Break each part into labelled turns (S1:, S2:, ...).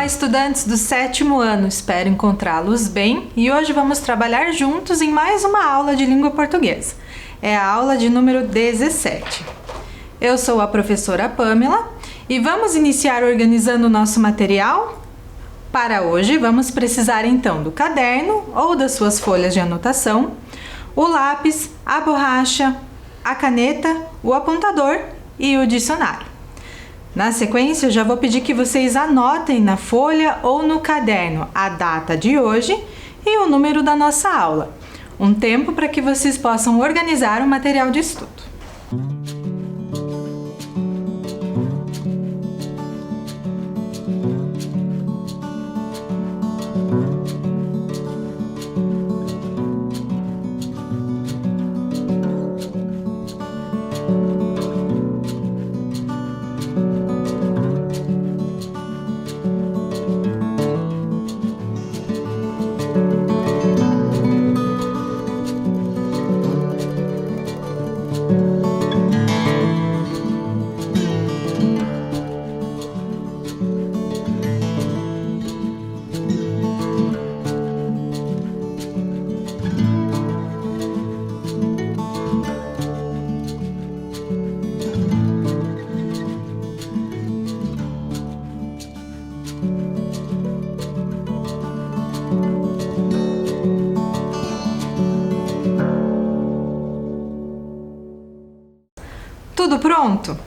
S1: Olá, estudantes do 7º ano, espero encontrá-los bem e hoje vamos trabalhar juntos em mais uma aula de língua portuguesa. É a aula de número 17. Eu sou a professora Pamela e vamos iniciar organizando o nosso material? Para hoje, vamos precisar então do caderno ou das suas folhas de anotação, o lápis, a borracha, a caneta, o apontador e o dicionário. Na sequência, eu já vou pedir que vocês anotem na folha ou no caderno a data de hoje e o número da nossa aula. Um tempo para que vocês possam organizar o material de estudo. Tudo pronto?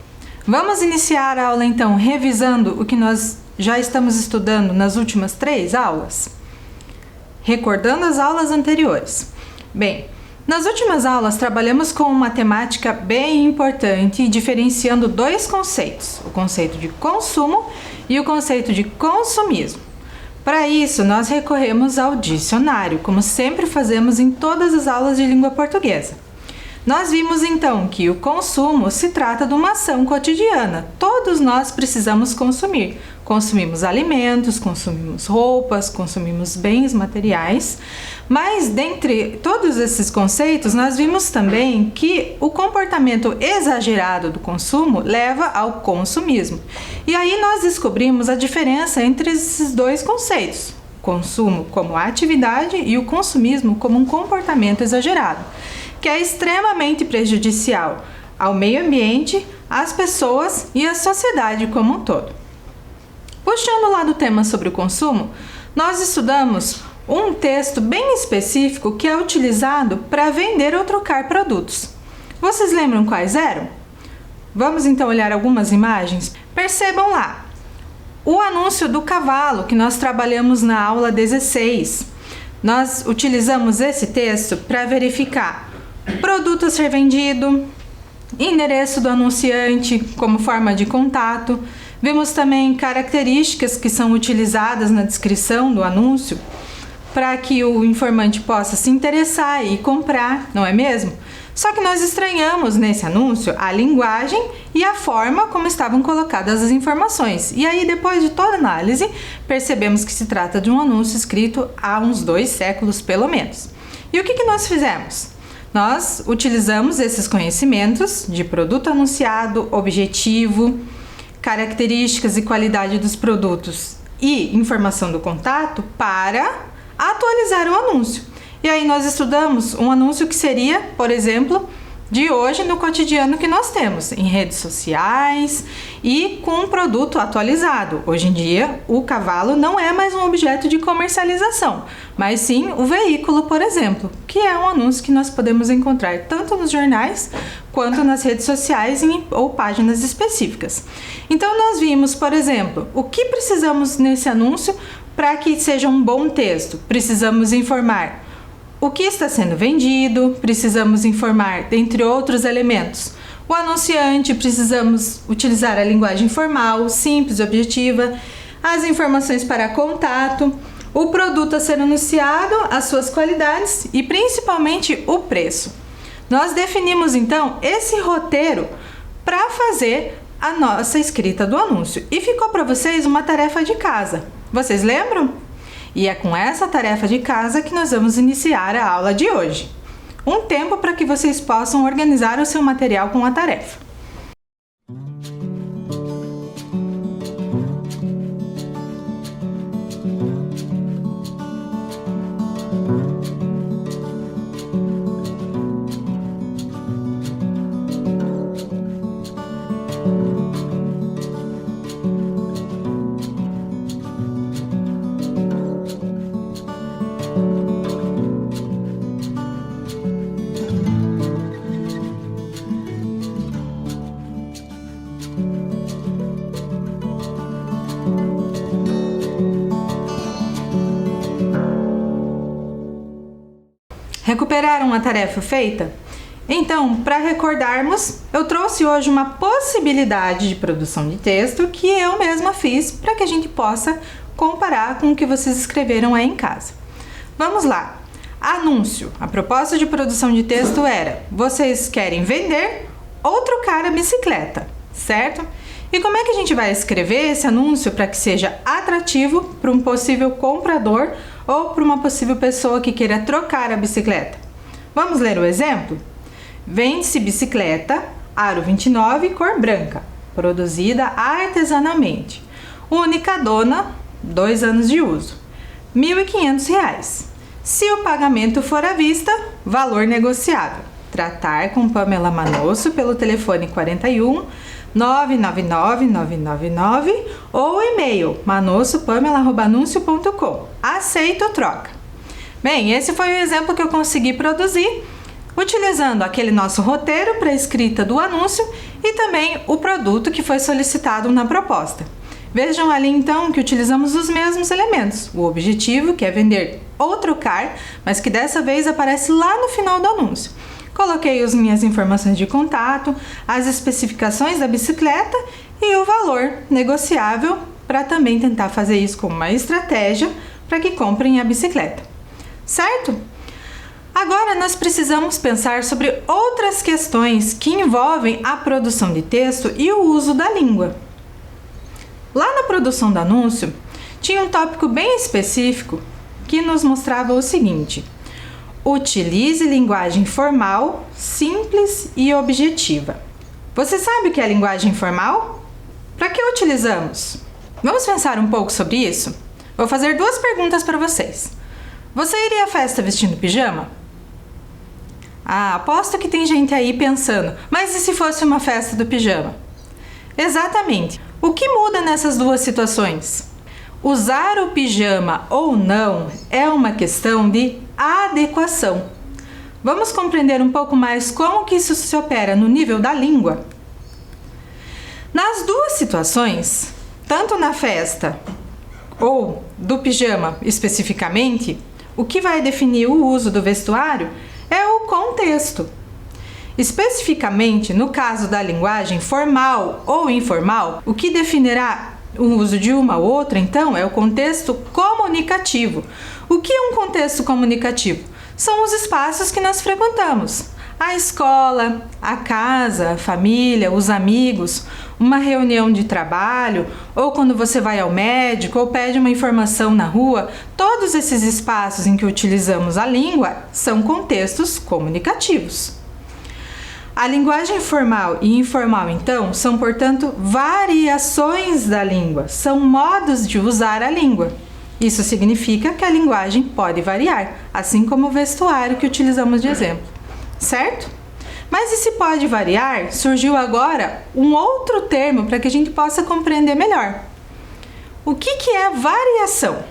S1: Vamos iniciar a aula então revisando o que nós já estamos estudando nas últimas 3 aulas? Recordando as aulas anteriores. Bem, nas últimas aulas trabalhamos com uma temática bem importante e diferenciando 2 conceitos, o conceito de consumo e o conceito de consumismo. Para isso, nós recorremos ao dicionário, como sempre fazemos em todas as aulas de língua portuguesa. Nós vimos então que o consumo se trata de uma ação cotidiana. Todos nós precisamos consumir. Consumimos alimentos, consumimos roupas, consumimos bens materiais. Mas dentre todos esses conceitos, nós vimos também que o comportamento exagerado do consumo leva ao consumismo. E aí nós descobrimos a diferença entre esses 2 conceitos. O consumo como atividade e o consumismo como um comportamento exagerado, que é extremamente prejudicial ao meio ambiente, às pessoas e à sociedade como um todo. Puxando lá do tema sobre o consumo, nós estudamos um texto bem específico que é utilizado para vender ou trocar produtos. Vocês lembram quais eram? Vamos então olhar algumas imagens? Percebam lá, o anúncio do cavalo que nós trabalhamos na aula 16. Nós utilizamos esse texto para verificar produto a ser vendido, endereço do anunciante como forma de contato. Vimos também características que são utilizadas na descrição do anúncio para que o informante possa se interessar e comprar, não é mesmo? Só que nós estranhamos nesse anúncio a linguagem e a forma como estavam colocadas as informações. E aí, depois de toda análise, percebemos que se trata de um anúncio escrito há uns 2 séculos pelo menos. E o que nós fizemos? Nós utilizamos esses conhecimentos de produto anunciado, objetivo, características e qualidade dos produtos e informação do contato para atualizar o anúncio. E aí nós estudamos um anúncio que seria, por exemplo, de hoje no cotidiano que nós temos, em redes sociais e com um produto atualizado. Hoje em dia, o cavalo não é mais um objeto de comercialização, mas sim o veículo, por exemplo, que é um anúncio que nós podemos encontrar tanto nos jornais quanto nas redes sociais ou páginas específicas. Então, nós vimos, por exemplo, o que precisamos nesse anúncio para que seja um bom texto. Precisamos informar o que está sendo vendido, precisamos informar, dentre outros elementos, o anunciante, precisamos utilizar a linguagem formal, simples e objetiva, as informações para contato, o produto a ser anunciado, as suas qualidades e principalmente o preço. Nós definimos então esse roteiro para fazer a nossa escrita do anúncio e ficou para vocês uma tarefa de casa. Vocês lembram? E é com essa tarefa de casa que nós vamos iniciar a aula de hoje. Um tempo para que vocês possam organizar o seu material com a tarefa. Recuperaram a tarefa feita? Então, para recordarmos, eu trouxe hoje uma possibilidade de produção de texto que eu mesma fiz para que a gente possa comparar com o que vocês escreveram aí em casa. Vamos lá! Anúncio. A proposta de produção de texto era: vocês querem vender ou trocar a bicicleta, certo? E como é que a gente vai escrever esse anúncio para que seja atrativo para um possível comprador ou para uma possível pessoa que queira trocar a bicicleta? Vamos ler o exemplo? Vende-se bicicleta, aro 29, cor branca, produzida artesanalmente. Única dona, 2 anos de uso. R$ 1.500. Se o pagamento for à vista, valor negociável. Tratar com Pamela Manosso pelo telefone 41 999 999 ou e-mail manossopamela@anuncio.com. Aceito troca. Bem, esse foi o exemplo que eu consegui produzir utilizando aquele nosso roteiro para a escrita do anúncio e também o produto que foi solicitado na proposta. Vejam ali então que utilizamos os mesmos elementos. O objetivo, que é vender ou trocar, mas que dessa vez aparece lá no final do anúncio. Coloquei as minhas informações de contato, as especificações da bicicleta e o valor negociável para também tentar fazer isso como uma estratégia para que comprem a bicicleta. Certo? Agora nós precisamos pensar sobre outras questões que envolvem a produção de texto e o uso da língua. Lá na produção do anúncio, tinha um tópico bem específico que nos mostrava o seguinte: utilize linguagem formal, simples e objetiva. Você sabe o que é linguagem formal? Para que utilizamos? Vamos pensar um pouco sobre isso? Vou fazer 2 perguntas para vocês. Você iria à festa vestindo pijama? Aposto que tem gente aí pensando, mas e se fosse uma festa do pijama? Exatamente. O que muda nessas 2 situações? Usar o pijama ou não é uma questão de adequação. Vamos compreender um pouco mais como que isso se opera no nível da língua? Nas 2 situações, tanto na festa ou do pijama especificamente, o que vai definir o uso do vestuário é o contexto. Especificamente, no caso da linguagem formal ou informal, o que definirá o uso de uma ou outra, então, é o contexto comunicativo. O que é um contexto comunicativo? São os espaços que nós frequentamos. A escola, a casa, a família, os amigos, uma reunião de trabalho, ou quando você vai ao médico ou pede uma informação na rua, todos esses espaços em que utilizamos a língua são contextos comunicativos. A linguagem formal e informal, então, são, portanto, variações da língua, são modos de usar a língua. Isso significa que a linguagem pode variar, assim como o vestuário que utilizamos de exemplo, certo? Mas e se pode variar, surgiu agora um outro termo para que a gente possa compreender melhor. O que é variação?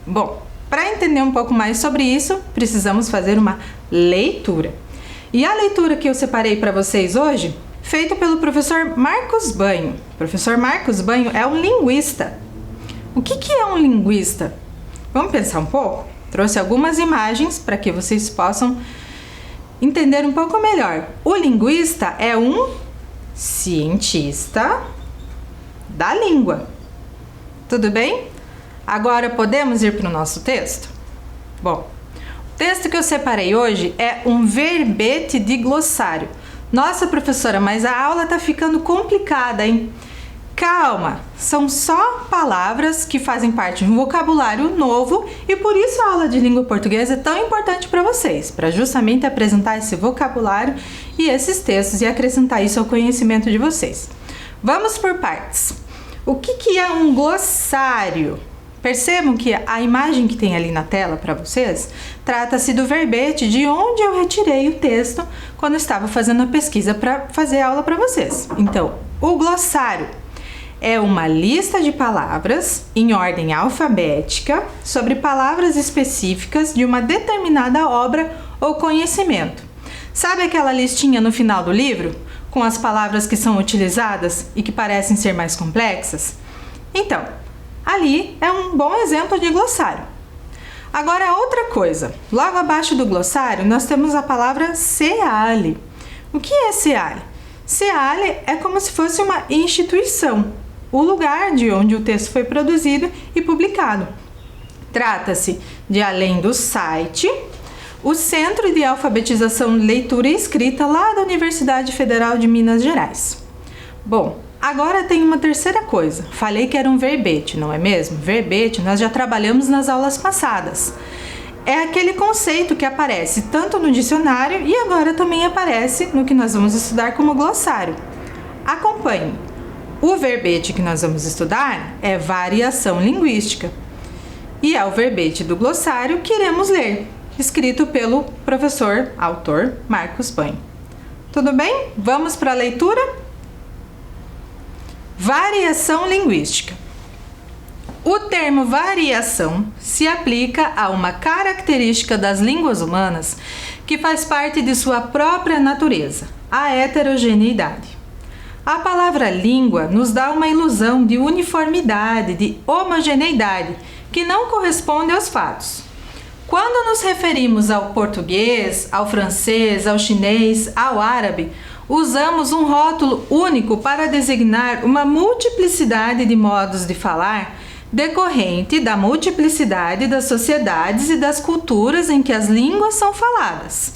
S1: Bom, para entender um pouco mais sobre isso, precisamos fazer uma leitura. E a leitura que eu separei para vocês hoje, feita pelo professor Marcos Banho. O professor Marcos Banho é um linguista. O que é um linguista? Vamos pensar um pouco? Trouxe algumas imagens para que vocês possam entender um pouco melhor. O linguista é um cientista da língua. Tudo bem? Agora podemos ir para o nosso texto? Bom, o texto que eu separei hoje é um verbete de glossário. Nossa, professora, mas a aula tá ficando complicada, hein? Calma, são só palavras que fazem parte de um vocabulário novo e por isso a aula de língua portuguesa é tão importante para vocês, para justamente apresentar esse vocabulário e esses textos e acrescentar isso ao conhecimento de vocês. Vamos por partes. O que é um glossário? Percebam que a imagem que tem ali na tela para vocês trata-se do verbete de onde eu retirei o texto quando estava fazendo a pesquisa para fazer a aula para vocês. Então, o glossário é uma lista de palavras em ordem alfabética sobre palavras específicas de uma determinada obra ou conhecimento. Sabe aquela listinha no final do livro com as palavras que são utilizadas e que parecem ser mais complexas? Então, ali é um bom exemplo de glossário. Agora, outra coisa. Logo abaixo do glossário, nós temos a palavra SEALI. O que é SEALI? SEALI é como se fosse uma instituição, o lugar de onde o texto foi produzido e publicado. Trata-se de, além do site, o Centro de Alfabetização, Leitura e Escrita lá da Universidade Federal de Minas Gerais. Bom, agora tem uma terceira coisa. Falei que era um verbete, não é mesmo? Verbete nós já trabalhamos nas aulas passadas. É aquele conceito que aparece tanto no dicionário e agora também aparece no que nós vamos estudar como glossário. Acompanhe. O verbete que nós vamos estudar é variação linguística. E é o verbete do glossário que iremos ler, escrito pelo professor, autor Marcos Banho. Tudo bem? Vamos para a leitura? Variação linguística. O termo variação se aplica a uma característica das línguas humanas que faz parte de sua própria natureza, a heterogeneidade. A palavra língua nos dá uma ilusão de uniformidade, de homogeneidade, que não corresponde aos fatos. Quando nos referimos ao português, ao francês, ao chinês, ao árabe, usamos um rótulo único para designar uma multiplicidade de modos de falar decorrente da multiplicidade das sociedades e das culturas em que as línguas são faladas.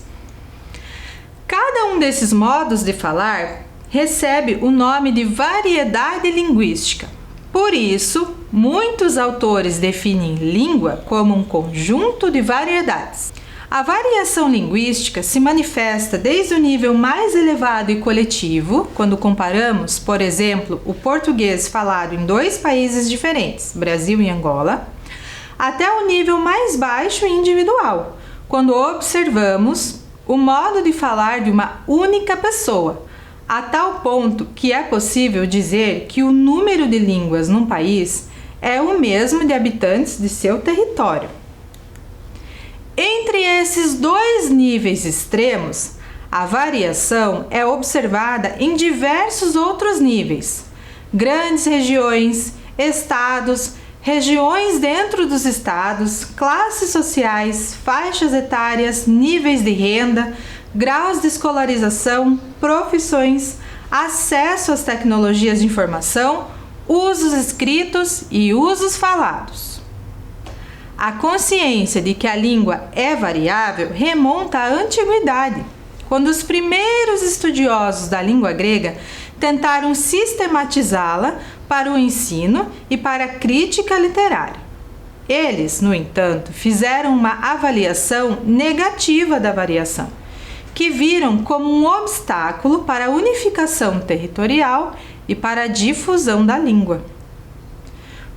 S1: Cada um desses modos de falar recebe o nome de variedade linguística. Por isso, muitos autores definem língua como um conjunto de variedades. A variação linguística se manifesta desde o nível mais elevado e coletivo, quando comparamos, por exemplo, o português falado em 2 países diferentes, Brasil e Angola, até o nível mais baixo e individual, quando observamos o modo de falar de uma única pessoa, a tal ponto que é possível dizer que o número de línguas num país é o mesmo de habitantes de seu território. Entre esses 2 níveis extremos, a variação é observada em diversos outros níveis: grandes regiões, estados, regiões dentro dos estados, classes sociais, faixas etárias, níveis de renda, graus de escolarização, profissões, acesso às tecnologias de informação, usos escritos e usos falados. A consciência de que a língua é variável remonta à antiguidade, quando os primeiros estudiosos da língua grega tentaram sistematizá-la para o ensino e para a crítica literária. Eles, no entanto, fizeram uma avaliação negativa da variação, que viram como um obstáculo para a unificação territorial e para a difusão da língua.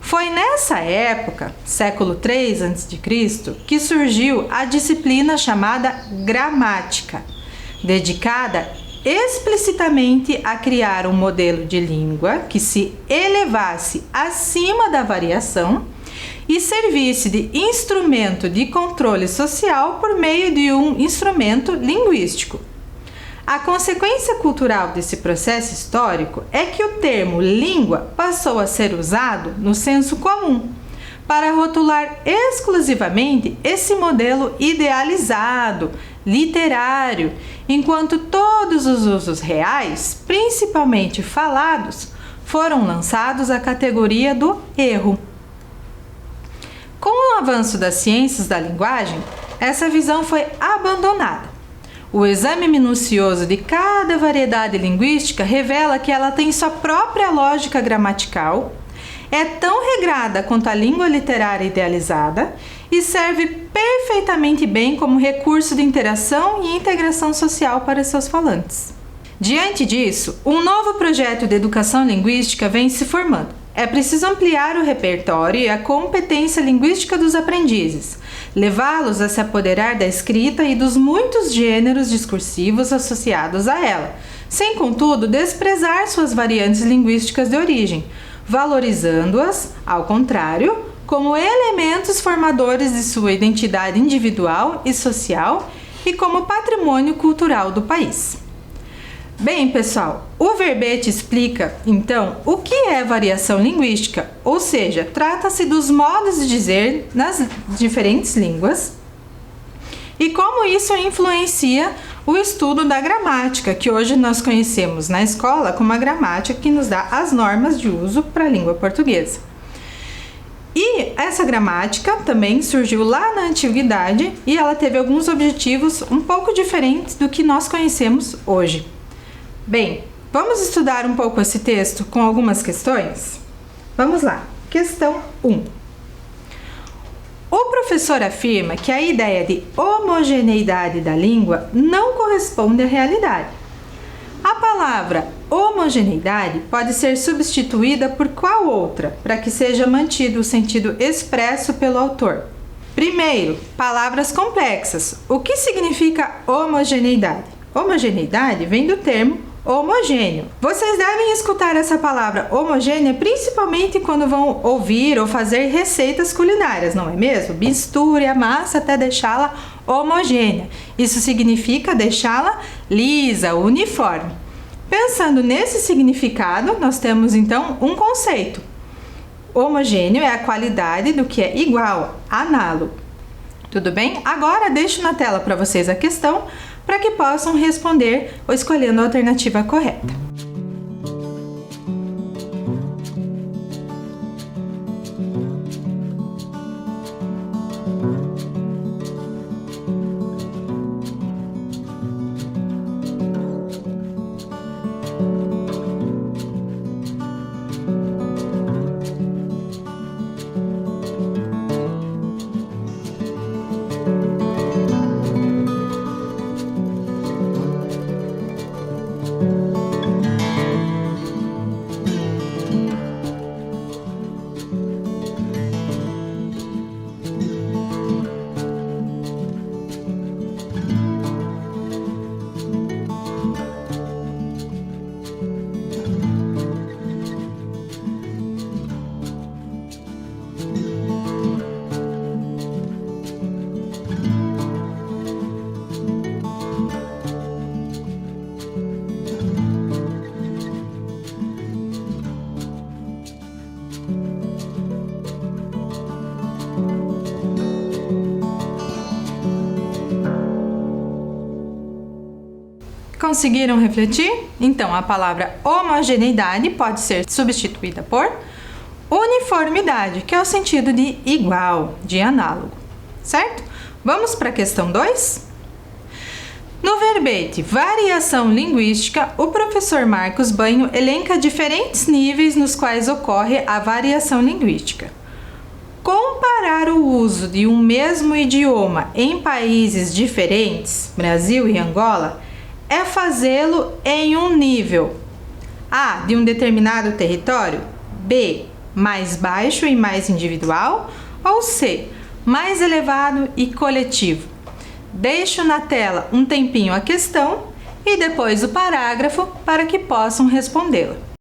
S1: Foi nessa época, século III a.C., que surgiu a disciplina chamada gramática, dedicada explicitamente a criar um modelo de língua que se elevasse acima da variação e servisse de instrumento de controle social por meio de um instrumento linguístico. A consequência cultural desse processo histórico é que o termo língua passou a ser usado no senso comum, para rotular exclusivamente esse modelo idealizado, literário, enquanto todos os usos reais, principalmente falados, foram lançados à categoria do erro. Com o avanço das ciências da linguagem, essa visão foi abandonada. O exame minucioso de cada variedade linguística revela que ela tem sua própria lógica gramatical, é tão regrada quanto a língua literária idealizada e serve perfeitamente bem como recurso de interação e integração social para seus falantes. Diante disso, um novo projeto de educação linguística vem se formando. É preciso ampliar o repertório e a competência linguística dos aprendizes, levá-los a se apoderar da escrita e dos muitos gêneros discursivos associados a ela, sem, contudo, desprezar suas variantes linguísticas de origem, valorizando-as, ao contrário, como elementos formadores de sua identidade individual e social e como patrimônio cultural do país. Bem, pessoal, o verbete explica, então, o que é variação linguística, ou seja, trata-se dos modos de dizer nas diferentes línguas e como isso influencia o estudo da gramática, que hoje nós conhecemos na escola como a gramática que nos dá as normas de uso para a língua portuguesa. E essa gramática também surgiu lá na antiguidade e ela teve alguns objetivos um pouco diferentes do que nós conhecemos hoje. Bem, vamos estudar um pouco esse texto com algumas questões? Vamos lá. Questão 1. O professor afirma que a ideia de homogeneidade da língua não corresponde à realidade. A palavra homogeneidade pode ser substituída por qual outra, para que seja mantido o sentido expresso pelo autor? Primeiro, palavras complexas. O que significa homogeneidade? Homogeneidade vem do termo homogêneo. Vocês devem escutar essa palavra homogênea principalmente quando vão ouvir ou fazer receitas culinárias, não é mesmo? Misture a massa até deixá-la homogênea. Isso significa deixá-la lisa, uniforme. Pensando nesse significado, nós temos então um conceito. Homogêneo é a qualidade do que é igual, análogo. Tudo bem? Agora deixo na tela para vocês a questão para que possam responder ou escolhendo a alternativa correta. Conseguiram refletir? Então, a palavra homogeneidade pode ser substituída por uniformidade, que é o sentido de igual, de análogo, certo? Vamos para a questão 2? No verbete variação linguística, o professor Marcos Banho elenca diferentes níveis nos quais ocorre a variação linguística. Comparar o uso de um mesmo idioma em países diferentes, Brasil e Angola, é fazê-lo em um nível A, de um determinado território, B, mais baixo e mais individual, ou C, mais elevado e coletivo. Deixo na tela um tempinho a questão e depois o parágrafo para que possam respondê-la.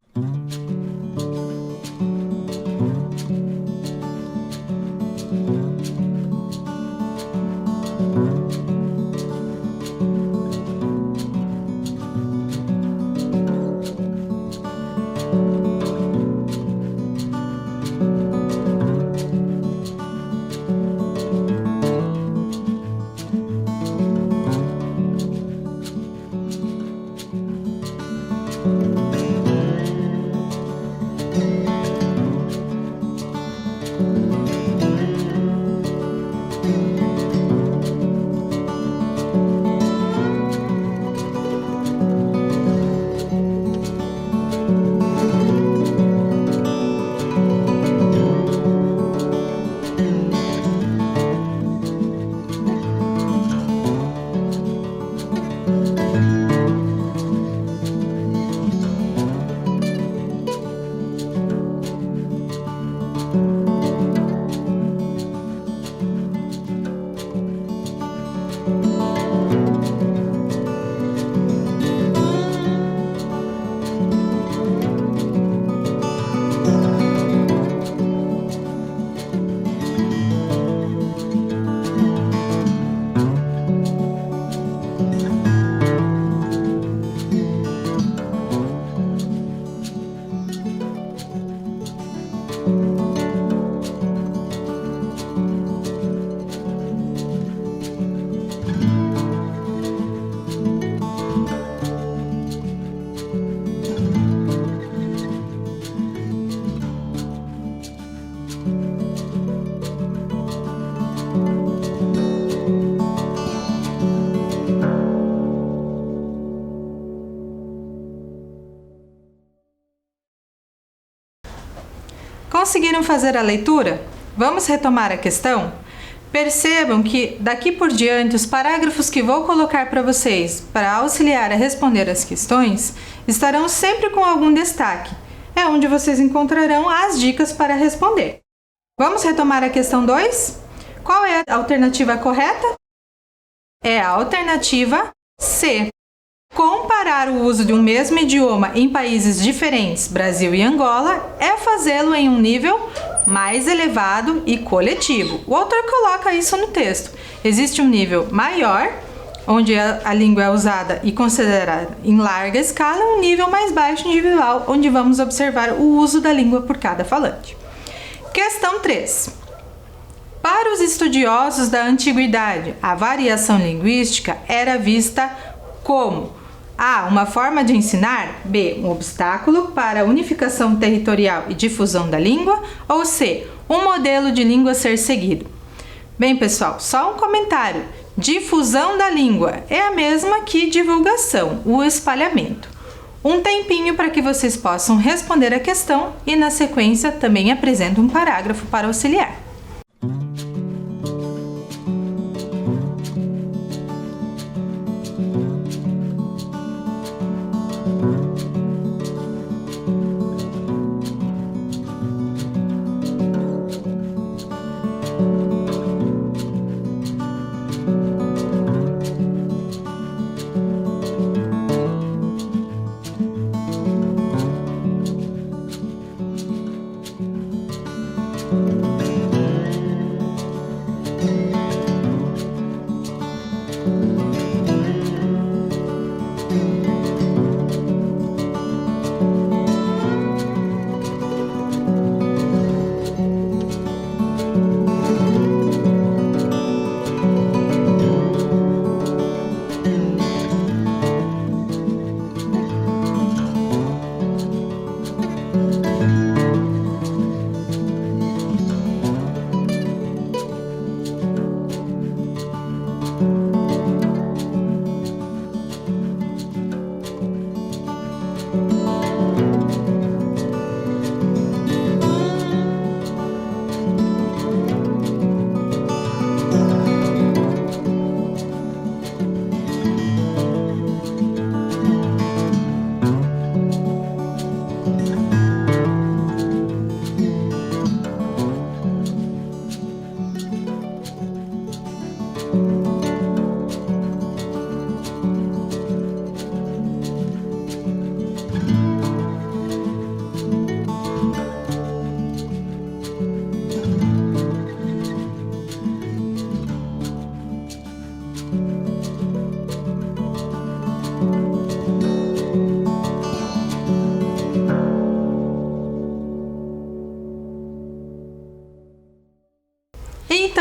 S1: conseguiram fazer a leitura? Vamos retomar a questão? Percebam que daqui por diante os parágrafos que vou colocar para vocês para auxiliar a responder as questões estarão sempre com algum destaque. É onde vocês encontrarão as dicas para responder. Vamos retomar a questão 2? Qual é a alternativa correta? É a alternativa C. Comparar o uso de um mesmo idioma em países diferentes, Brasil e Angola, é fazê-lo em um nível mais elevado e coletivo. O autor coloca isso no texto. Existe um nível maior, onde a língua é usada e considerada em larga escala, e um nível mais baixo individual, onde vamos observar o uso da língua por cada falante. Questão 3. Para os estudiosos da antiguidade, a variação linguística era vista como A. Uma forma de ensinar. B. Um obstáculo para a unificação territorial e difusão da língua. Ou C. Um modelo de língua a ser seguido. Bem, pessoal, só um comentário. Difusão da língua é a mesma que divulgação, o espalhamento. Um tempinho para que vocês possam responder a questão e, na sequência, também apresento um parágrafo para auxiliar.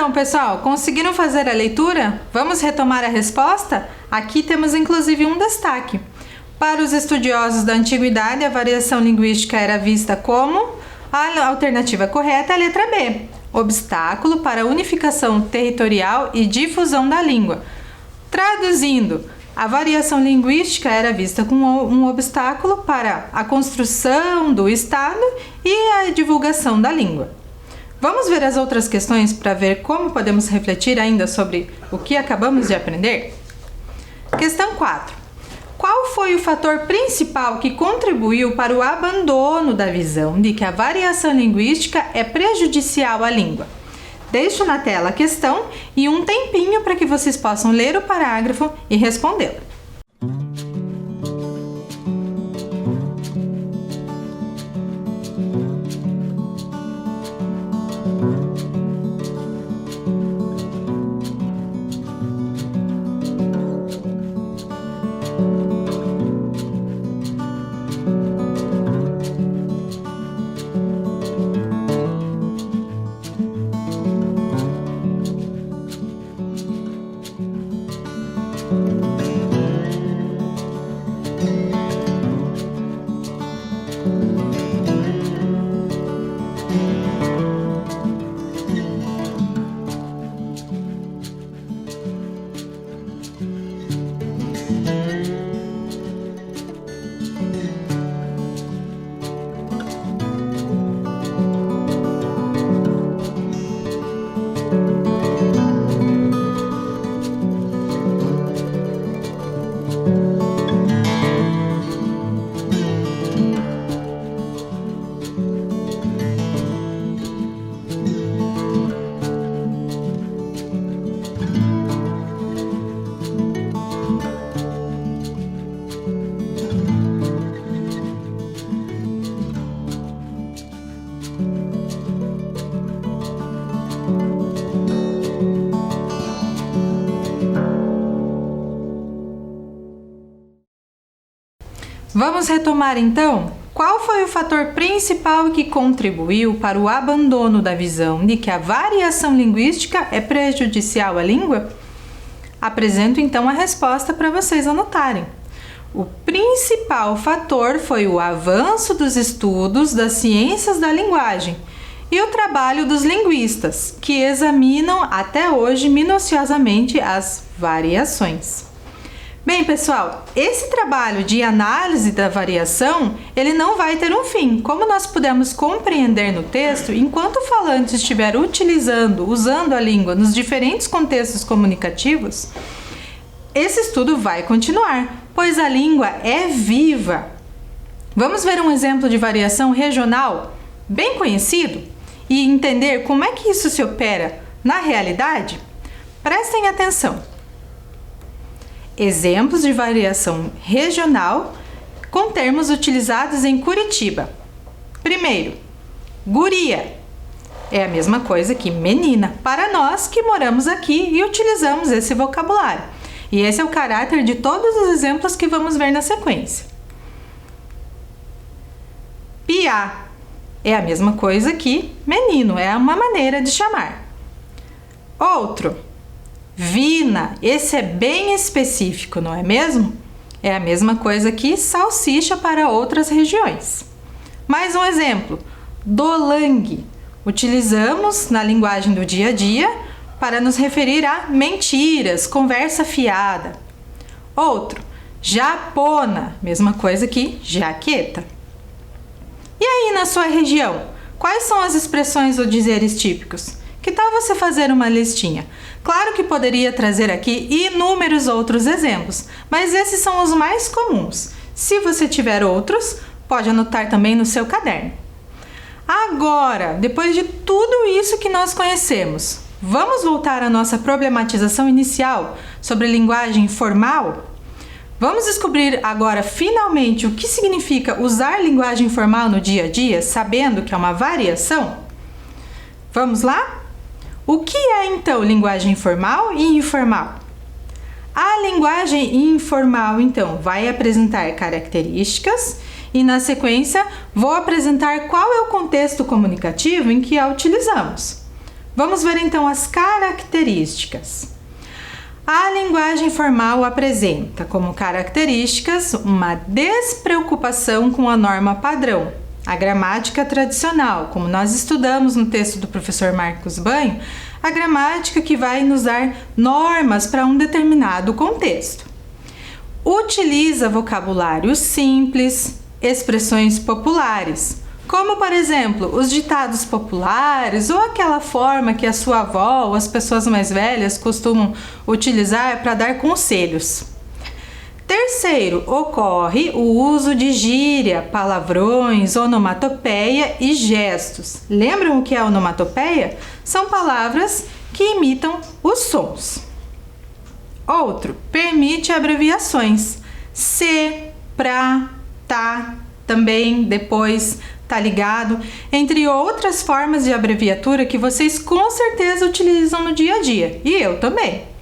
S1: Então, pessoal, conseguiram fazer a leitura? Vamos retomar a resposta? Aqui temos inclusive um destaque. Para os estudiosos da antiguidade, a variação linguística era vista como a alternativa correta é a letra B, obstáculo para a unificação territorial e difusão da língua. Traduzindo, a variação linguística era vista como um obstáculo para a construção do Estado e a divulgação da língua. Vamos ver as outras questões para ver como podemos refletir ainda sobre o que acabamos de aprender? Questão 4. Qual foi o fator principal que contribuiu para o abandono da visão de que a variação linguística é prejudicial à língua? Deixo na tela a questão e um tempinho para que vocês possam ler o parágrafo e respondê-lo. Vamos retomar então? Qual foi o fator principal que contribuiu para o abandono da visão de que a variação linguística é prejudicial à língua? Apresento então a resposta para vocês anotarem. O principal fator foi o avanço dos estudos das ciências da linguagem e o trabalho dos linguistas, que examinam até hoje minuciosamente as variações. Bem, pessoal, esse trabalho de análise da variação, ele não vai ter um fim. Como nós pudemos compreender no texto, enquanto o falante estiver usando a língua nos diferentes contextos comunicativos, esse estudo vai continuar, pois a língua é viva. Vamos ver um exemplo de variação regional bem conhecido e entender como é que isso se opera na realidade? Prestem atenção. Exemplos de variação regional com termos utilizados em Curitiba. Primeiro, guria. É a mesma coisa que menina para nós que moramos aqui e utilizamos esse vocabulário. E esse é o caráter de todos os exemplos que vamos ver na sequência. Piá. É a mesma coisa que menino, é uma maneira de chamar. Outro. Vina, esse é bem específico, não é mesmo? É a mesma coisa que salsicha para outras regiões. Mais um exemplo, dolangue. Utilizamos na linguagem do dia a dia para nos referir a mentiras, conversa fiada. Outro, japona, mesma coisa que jaqueta. E aí, na sua região, quais são as expressões ou dizeres típicos? Que tal você fazer uma listinha? Claro que poderia trazer aqui inúmeros outros exemplos, mas esses são os mais comuns. Se você tiver outros, pode anotar também no seu caderno. Agora, depois de tudo isso que nós conhecemos, vamos voltar à nossa problematização inicial sobre linguagem formal? Vamos descobrir agora finalmente o que significa usar linguagem formal no dia a dia, sabendo que é uma variação? Vamos lá? O que é então linguagem formal e informal? A linguagem informal, então, vai apresentar características e, na sequência, vou apresentar qual é o contexto comunicativo em que a utilizamos. Vamos ver então as características. A linguagem formal apresenta como características uma despreocupação com a norma padrão, a gramática tradicional, como nós estudamos no texto do professor Marcos Banho, a gramática que vai nos dar normas para um determinado contexto. Utiliza vocabulário simples, expressões populares, como, por exemplo, os ditados populares ou aquela forma que a sua avó ou as pessoas mais velhas costumam utilizar para dar conselhos. Terceiro, ocorre o uso de gíria, palavrões, onomatopeia e gestos. Lembram o que é onomatopeia? São palavras que imitam os sons. Outro, permite abreviações. Se, pra, tá, também, depois, tá ligado, entre outras formas de abreviatura que vocês com certeza utilizam no dia a dia, e eu também.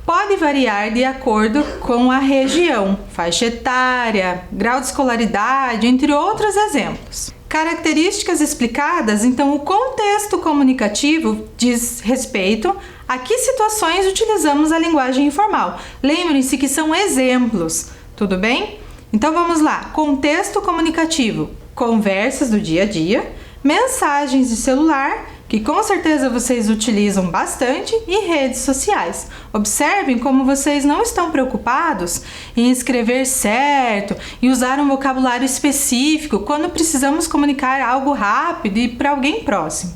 S1: Pode variar de acordo com a região, faixa etária, grau de escolaridade, entre outros exemplos. Características explicadas, então o contexto comunicativo diz respeito a que situações utilizamos a linguagem informal. Lembrem-se que são exemplos, tudo bem? Então vamos lá, contexto comunicativo, conversas do dia a dia, mensagens de celular, que com certeza vocês utilizam bastante, e redes sociais. Observem como vocês não estão preocupados em escrever certo e usar um vocabulário específico quando precisamos comunicar algo rápido e para alguém próximo.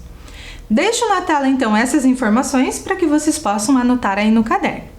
S1: Deixo na tela então essas informações para que vocês possam anotar aí no caderno.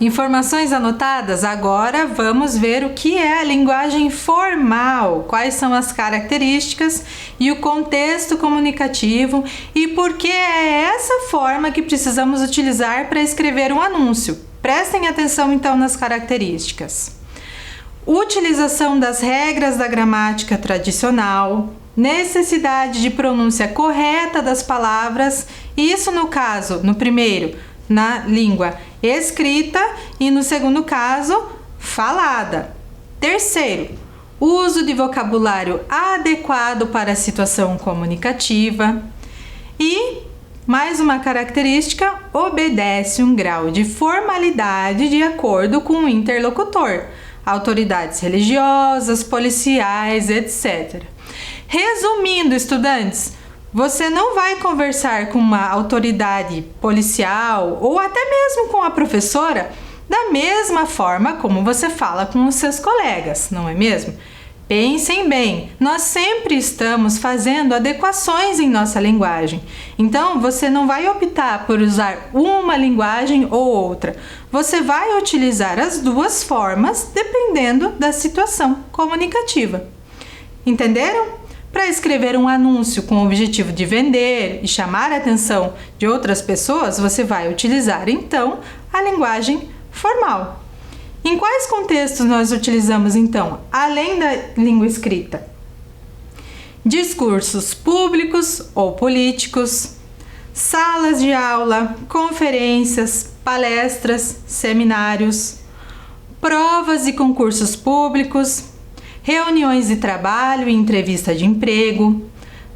S1: Informações anotadas? Agora vamos ver o que é a linguagem formal, quais são as características e o contexto comunicativo e por que é essa forma que precisamos utilizar para escrever um anúncio. Prestem atenção então nas características. Utilização das regras da gramática tradicional, necessidade de pronúncia correta das palavras, isso no caso, no primeiro, na língua escrita e no segundo caso, falada. Terceiro, uso de vocabulário adequado para a situação comunicativa. E, mais uma característica, obedece um grau de formalidade de acordo com o interlocutor, autoridades religiosas, policiais, etc. Resumindo, estudantes, você não vai conversar com uma autoridade policial ou até mesmo com a professora da mesma forma como você fala com os seus colegas, não é mesmo? Pensem bem, nós sempre estamos fazendo adequações em nossa linguagem. Então, você não vai optar por usar uma linguagem ou outra. Você vai utilizar as duas formas dependendo da situação comunicativa. Entenderam? Para escrever um anúncio com o objetivo de vender e chamar a atenção de outras pessoas, você vai utilizar, então, a linguagem formal. Em quais contextos nós utilizamos, então, além da língua escrita? Discursos públicos ou políticos, salas de aula, conferências, palestras, seminários, provas e concursos públicos, reuniões de trabalho e entrevista de emprego,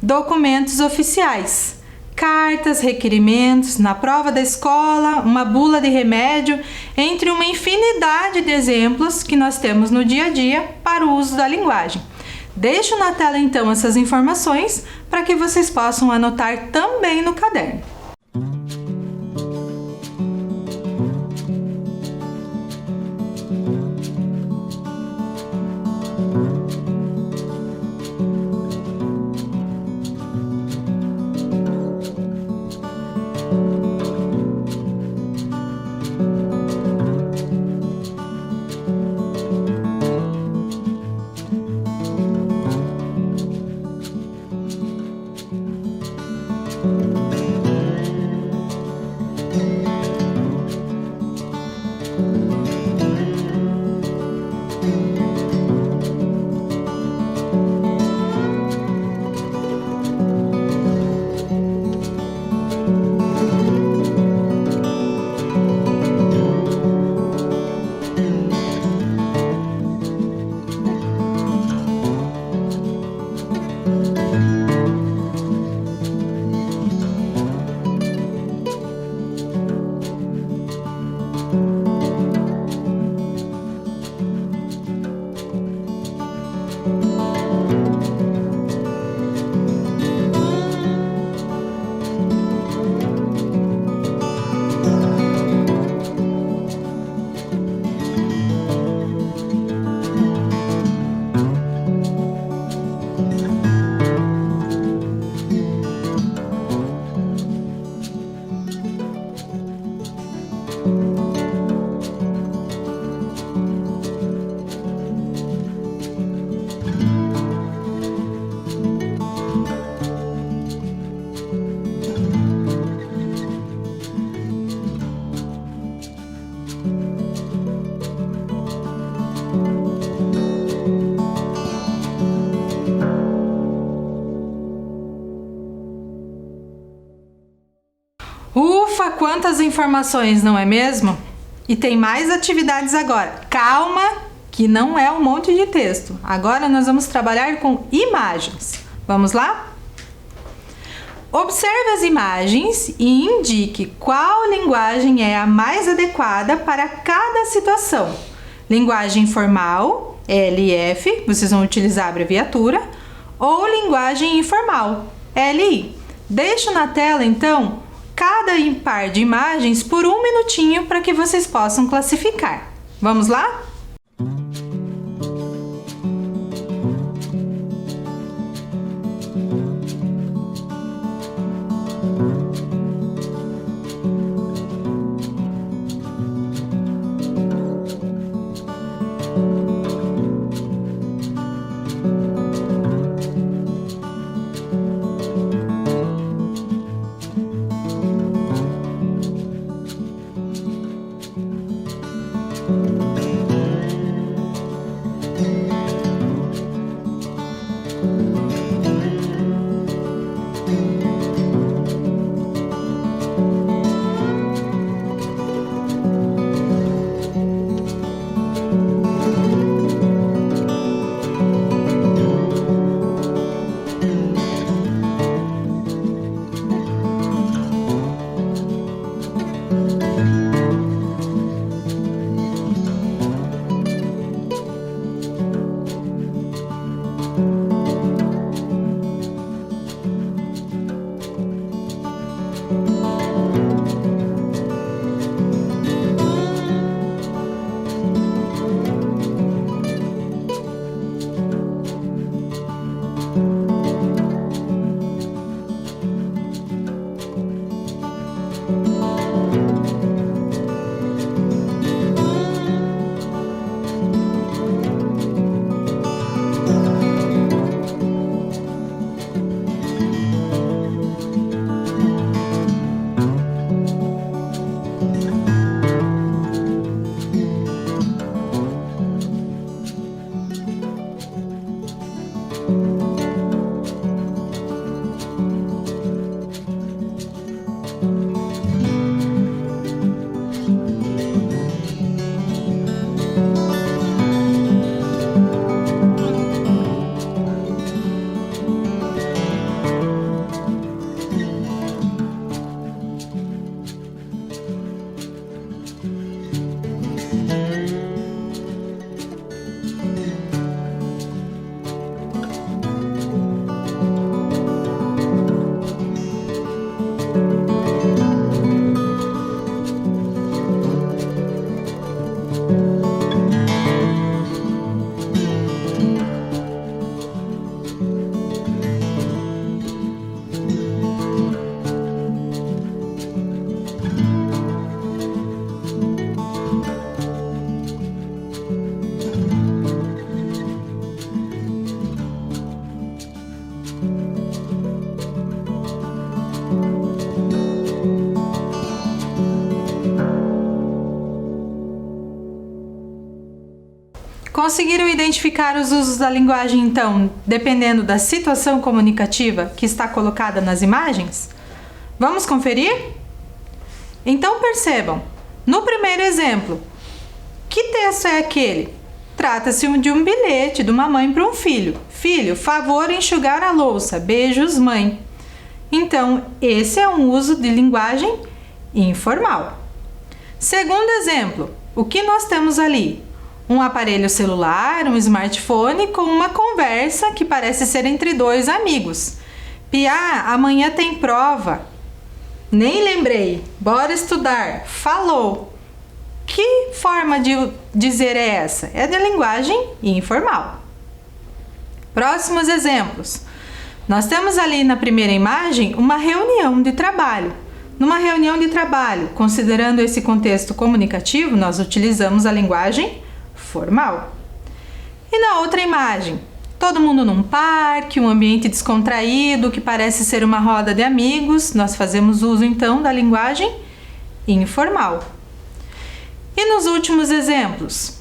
S1: documentos oficiais, cartas, requerimentos, na prova da escola, uma bula de remédio, entre uma infinidade de exemplos que nós temos no dia a dia para o uso da linguagem. Deixo na tela então essas informações para que vocês possam anotar também no caderno. Ufa, quantas informações, não é mesmo? E tem mais atividades agora. Calma, que não é um monte de texto. Agora nós vamos trabalhar com imagens. Vamos lá? Observe as imagens e indique qual linguagem é a mais adequada para cada situação. Linguagem formal, LF, vocês vão utilizar a abreviatura, ou linguagem informal, LI. Deixo na tela, então, cada par de imagens por 1 minutinho para que vocês possam classificar. Vamos lá? Conseguiram identificar os usos da linguagem, então, dependendo da situação comunicativa que está colocada nas imagens? Vamos conferir? Então percebam, no primeiro exemplo, que texto é aquele? Trata-se de um bilhete de uma mãe para um filho. Filho, favor enxugar a louça, beijos mãe. Então, esse é um uso de linguagem informal. Segundo exemplo, o que nós temos ali? Um aparelho celular, um smartphone com uma conversa que parece ser entre dois amigos. Piá, amanhã tem prova. Nem lembrei. Bora estudar. Falou. Que forma de dizer é essa? É de linguagem informal. Próximos exemplos. Nós temos ali na primeira imagem uma reunião de trabalho. Numa reunião de trabalho, considerando esse contexto comunicativo, nós utilizamos a linguagem formal. E na outra imagem, todo mundo num parque, um ambiente descontraído que parece ser uma roda de amigos, nós fazemos uso então da linguagem informal. E nos últimos exemplos,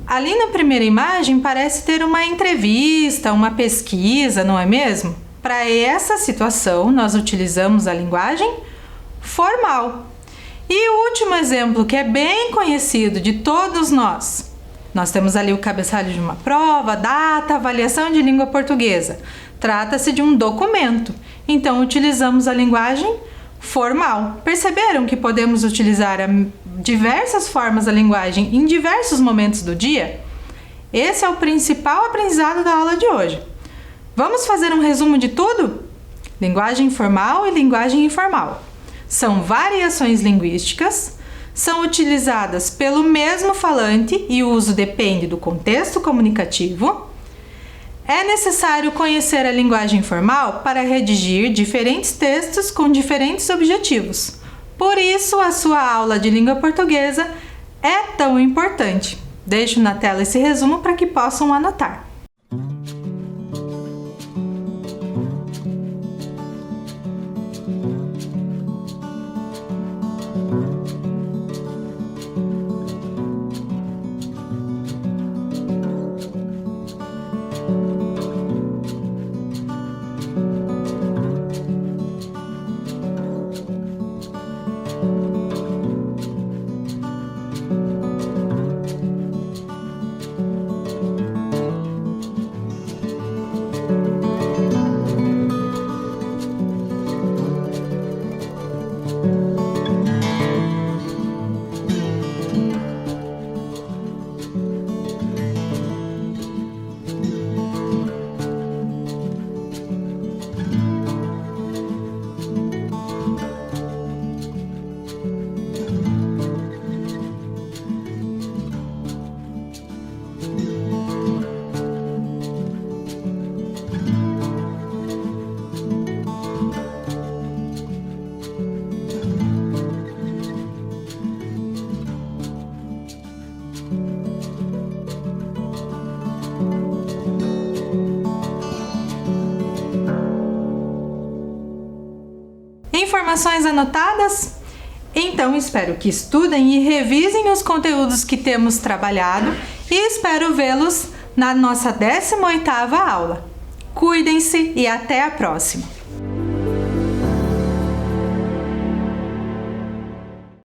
S1: ali na primeira imagem parece ter uma entrevista, uma pesquisa, não é mesmo? Para essa situação, nós utilizamos a linguagem formal. E o último exemplo, que é bem conhecido de todos nós. Nós temos ali o cabeçalho de uma prova, data, avaliação de língua portuguesa. Trata-se de um documento, então utilizamos a linguagem formal. Perceberam que podemos utilizar diversas formas da linguagem em diversos momentos do dia? Esse é o principal aprendizado da aula de hoje. Vamos fazer um resumo de tudo? Linguagem formal e linguagem informal. São variações linguísticas, são utilizadas pelo mesmo falante e o uso depende do contexto comunicativo. É necessário conhecer a linguagem formal para redigir diferentes textos com diferentes objetivos. Por isso, a sua aula de língua portuguesa é tão importante. Deixo na tela esse resumo para que possam anotar. Informações anotadas? Então espero que estudem e revisem os conteúdos que temos trabalhado e espero vê-los na nossa 18ª aula. Cuidem-se e até a próxima!